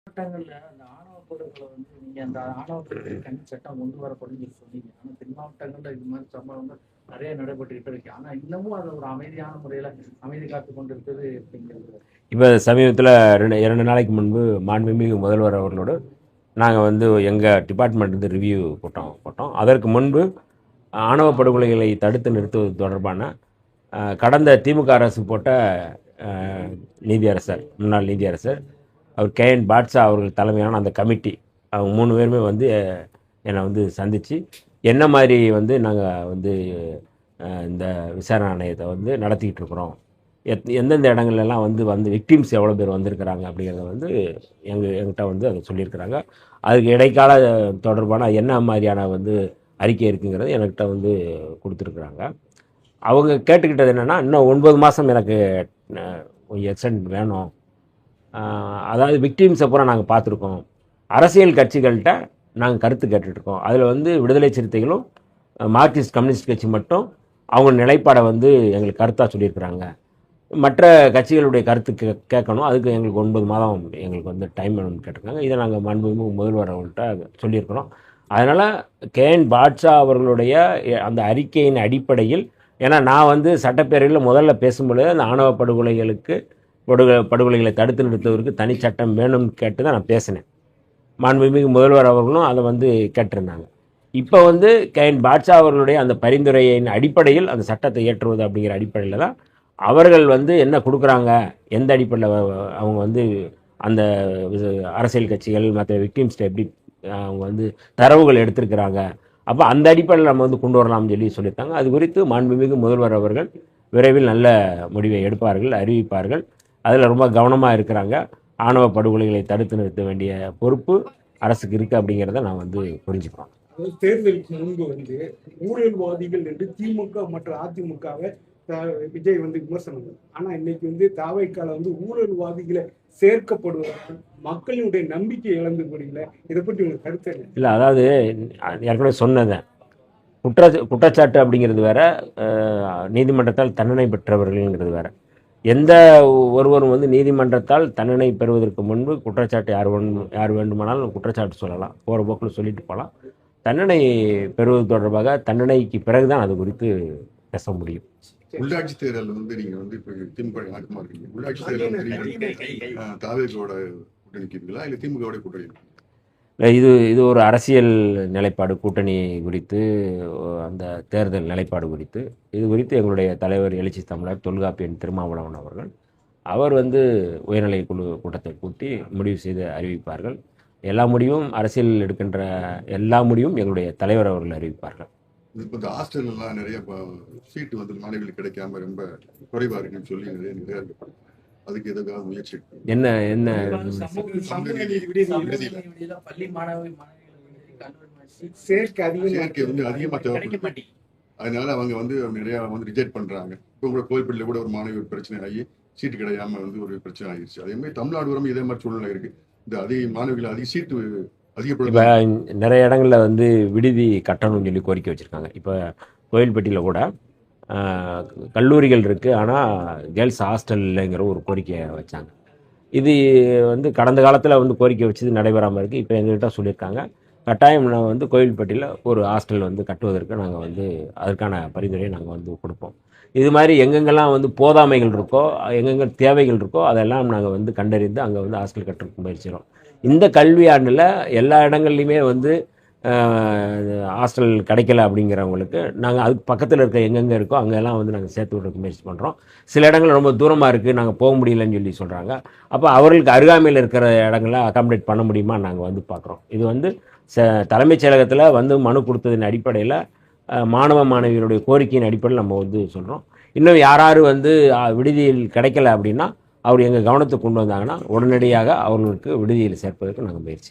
மாவட்டங்கள்ல அந்த ஆணவ படுகொலை வந்து நீங்க அந்த ஆணவ படுகொலை தனி சட்டம் கொண்டு வரப்படும் சொல்லி சொன்னீங்க. ஆனா தென் மாவட்டங்கள்ல இது மாதிரி சம்பவங்கள் நிறைய நடைபெற்றுக்கிட்டு இருக்கு. ஆனா இன்னமும் அது ஒரு அமைதியான முறையில அமைதி காத்து கொண்டு இருக்குது அப்படிங்கிறது. இப்போ சமீபத்தில் இரண்டு நாளைக்கு முன்பு மாண்புமிகு முதல்வர் அவர்களோடு நாங்கள் வந்து எங்கள் டிபார்ட்மெண்ட் வந்து ரிவ்யூ போட்டோம். அதற்கு முன்பு ஆணவ படுகொலைகளை தடுத்து நிறுத்துவது தொடர்பான கடந்த திமுக அரசு போட்ட நீதியரசர், முன்னாள் நீதியரசர் அவர் KN பாட்ஷா அவர்கள் தலைமையான அந்த கமிட்டி, அவங்க 3 பேருமே வந்து என்னை வந்து சந்தித்து என்ன மாதிரி வந்து நாங்கள் வந்து இந்த விசாரணை ஆணையத்தை வந்து நடத்திக்கிட்டு இருக்கிறோம், எந்தெந்த இடங்கள்லாம் வந்து விக்டிம்ஸ் எவ்வளோ பேர் வந்திருக்கிறாங்க அப்படிங்கிறத வந்து எங்கிட்ட வந்து அதை சொல்லியிருக்கிறாங்க. அதுக்கு இடைக்கால தொடர்பான என்ன மாதிரியான வந்து அறிக்கை இருக்குங்கிறது என்கிட்ட வந்து கொடுத்துருக்குறாங்க. அவங்க கேட்டுக்கிட்டது என்னென்னா, இன்னும் 9 மாதம் எனக்கு கொஞ்சம் எக்ஸ்டெண்ட் வேணும். அதாவது விக்டிம்ஸை பூரா நாங்கள் பார்த்துருக்கோம், அரசியல் கட்சிகள்கிட்ட நாங்கள் கருத்து கேட்டுட்ருக்கோம். அதில் வந்து விடுதலை சிறுத்தைகளும் மார்க்சிஸ்ட் கம்யூனிஸ்ட் கட்சி மட்டும் அவங்க நிலைப்பாடை வந்து எங்களுக்கு கருத்தாக சொல்லியிருக்கிறாங்க. மற்ற கட்சிகளுடைய கருத்து கேட்கணும், அதுக்கு எங்களுக்கு 9 மாதம் எங்களுக்கு வந்து டைம் வேணும்னு கேட்டிருக்காங்க. இதை நாங்கள் மாண்புமிகு முதல்வர் அவர்கள்ட்ட சொல்லியிருக்கிறோம். அதனால் KN பாட்ஷா அவர்களுடைய அந்த அறிக்கையின் அடிப்படையில், ஏன்னா நான் வந்து சட்டப்பேரவையில் முதல்ல பேசும்பொழுது அந்த ஆணவ படுகொலைகளை தடுத்து நிறுத்துவதற்கு தனி சட்டம் வேணும்னு கேட்டு தான் நான் பேசினேன். மாண்புமிகு முதல்வர் அவர்களும் அதை வந்து கேட்டிருந்தாங்க. இப்போ வந்து KN பாட்ஷா அவர்களுடைய அந்த பரிந்துரையின் அடிப்படையில் அந்த சட்டத்தை இயற்றுவது அப்படிங்கிற அடிப்படையில் தான் அவர்கள் வந்து என்ன கொடுக்குறாங்க, எந்த அடிப்படையில் அவங்க வந்து அந்த அரசியல் கட்சிகள் மற்ற விக்டிம்ஸ்ட்டு எப்படி அவங்க வந்து தரவுகள் எடுத்திருக்கிறாங்க, அப்போ அந்த அடிப்படையில் நம்ம வந்து கொண்டு வரலாம்னு சொல்லியிருக்காங்க. அது குறித்து மாண்புமிகு முதல்வர் அவர்கள் விரைவில் நல்ல முடிவை எடுப்பார்கள், அறிவிப்பார்கள். அதில் ரொம்ப கவனமாக இருக்கிறாங்க. ஆணவ படுகொலைகளை தடுத்து நிறுத்த வேண்டிய பொறுப்பு அரசுக்கு இருக்குது அப்படிங்கிறத நான் வந்து புரிஞ்சுக்கிறோம். தேர்தலுக்கு முன்பு வந்து ஊழல்வாதிகள் என்று திமுக மற்றும் அதிமுகவை விஜய் வந்து விமர்சனம். ஆனா இன்னைக்கு வந்து தாவைக்கால வந்து ஊழல்வாதிகளை சேர்க்கப்படுவதால் மக்களுடைய நம்பிக்கை இழந்து போறீங்களா? இதை பற்றி உங்களுக்கு கருத்து இல்லை, அதாவது ஏற்கனவே சொன்னதேன், குற்றச்சாட்டு அப்படிங்கிறது வேற, நீதிமன்றத்தால் தண்டனை பெற்றவர்கள்ங்கிறது வேற. எந்த ஒருவரும் வந்து நீதிமன்றத்தால் தண்டனை பெறுவதற்கு முன்பு குற்றச்சாட்டு யார் வேண்டுமானாலும் குற்றச்சாட்டு சொல்லலாம், போகிற போக்கில் சொல்லிட்டு போகலாம். தண்டனை பெறுவது தொடர்பாக தண்டனைக்கு பிறகுதான் அது குறித்து பேச முடியும். உள்ளாட்சி தேர்தல் வந்து நீங்க வந்து இப்போ திமுக நாட்டமா இருக்கீங்க. உள்ளாட்சி தேர்தல் தாவேக்கோட கூட்டணி நிற்கிறீங்களா இல்லை திமுகவோட கூட்டணி? இது ஒரு அரசியல் நிலைப்பாடு, கூட்டணி குறித்து, அந்த தேர்தல் நிலைப்பாடு குறித்து, இது குறித்து எங்களுடைய தலைவர் எழுச்சி தமிழர் தொல்காப்பியன் திருமாவளவன் அவர்கள் அவர் வந்து உயர்நிலை குழு கூட்டத்தை கூட்டி முடிவு செய்து அறிவிப்பார்கள். எல்லா முடிவும் அரசியல் எடுக்கின்ற எல்லா முடிவும் எங்களுடைய தலைவர் அவர்கள் அறிவிப்பார்கள். இப்போ இந்த ஹாஸ்டல்லாம் நிறைய சீட்டு வந்து மாணவிகளுக்கு கிடைக்காம ரொம்ப குறைவா இருக்குன்னு சொல்லி நிறைய அதுக்கு எதுக்காக முயற்சி என்ன பள்ளி மாணவி சேர்க்கை வந்து அதிகமாக தேவைப்படுது. அதனால அவங்க வந்து நிறைய வந்து ரிஜெக்ட் பண்றாங்க. இப்போ கூட கோயில்பள்ளியில கூட ஒரு மாணவி ஒரு பிரச்சனை ஆகி சீட்டு கிடையாம வந்து ஒரு பிரச்சனை ஆகிடுச்சு. அதே மாதிரி தமிழ்நாடு வரும் இதே மாதிரி சூழ்நிலை இருக்கு. இந்த அதிக மாணவிகள் அதிக சீட்டு இப்போ நிறைய இடங்களில் வந்து விடுதி கட்டணும்னு சொல்லி கோரிக்கை வச்சுருக்காங்க. இப்போ கோயில்பட்டியில் கூட கல்லூரிகள் இருக்குது, ஆனால் கேர்ள்ஸ் ஹாஸ்டல் இல்லைங்கிற ஒரு கோரிக்கையை வச்சாங்க. இது வந்து கடந்த காலத்தில் வந்து கோரிக்கை வச்சது நடைபெறாமல் இருக்குது. இப்போ எங்கள்கிட்ட சொல்லியிருக்காங்க, கட்டாயம் வந்து கோயில்பட்டியில் ஒரு ஹாஸ்டல் வந்து கட்டுவதற்கு நாங்கள் வந்து அதற்கான பரிந்துரையை நாங்கள் வந்து கொடுப்போம். இது மாதிரி எங்கெங்கெல்லாம் வந்து போதாமைகள் இருக்கோ, எங்கெங்கே தேவைகள் இருக்கோ அதெல்லாம் நாங்கள் வந்து கண்டறிந்து அங்கே வந்து ஹாஸ்டல் கட்டுறதுக்கு முயற்சிக்கிறோம். இந்த கல்வியாண்டில் எல்லா இடங்கள்லையுமே வந்து ஹாஸ்டல் கிடைக்கல அப்படிங்கிறவங்களுக்கு நாங்கள் அதுக்கு பக்கத்தில் இருக்க எங்கெங்கே இருக்கோ அங்கெல்லாம் வந்து நாங்கள் சேர்த்து விட்றதுக்கு முயற்சி பண்ணுறோம். சில இடங்கள் ரொம்ப தூரமாக இருக்குது, நாங்கள் போக முடியலன்னு சொல்கிறாங்க. அப்போ அவர்களுக்கு அருகாமையில் இருக்கிற இடங்களில் அகாமடேட் பண்ண முடியுமா நாங்கள் வந்து பார்க்குறோம். இது வந்து தலைமைச் செயலகத்தில் வந்து மனு கொடுத்ததின் அடிப்படையில் மாணவ மாணவியருடைய கோரிக்கையின் அடிப்படையில் நம்ம வந்து சொல்கிறோம். இன்னும் யாராரு வந்து விடுதியில் கிடைக்கல அப்படின்னா அவர் எங்கள் கவனத்துக்கு கொண்டு வந்தாங்கன்னா உடனடியாக அவர்களுக்கு விடுதியில் சேர்ப்பதற்கு நாங்கள் முயற்சி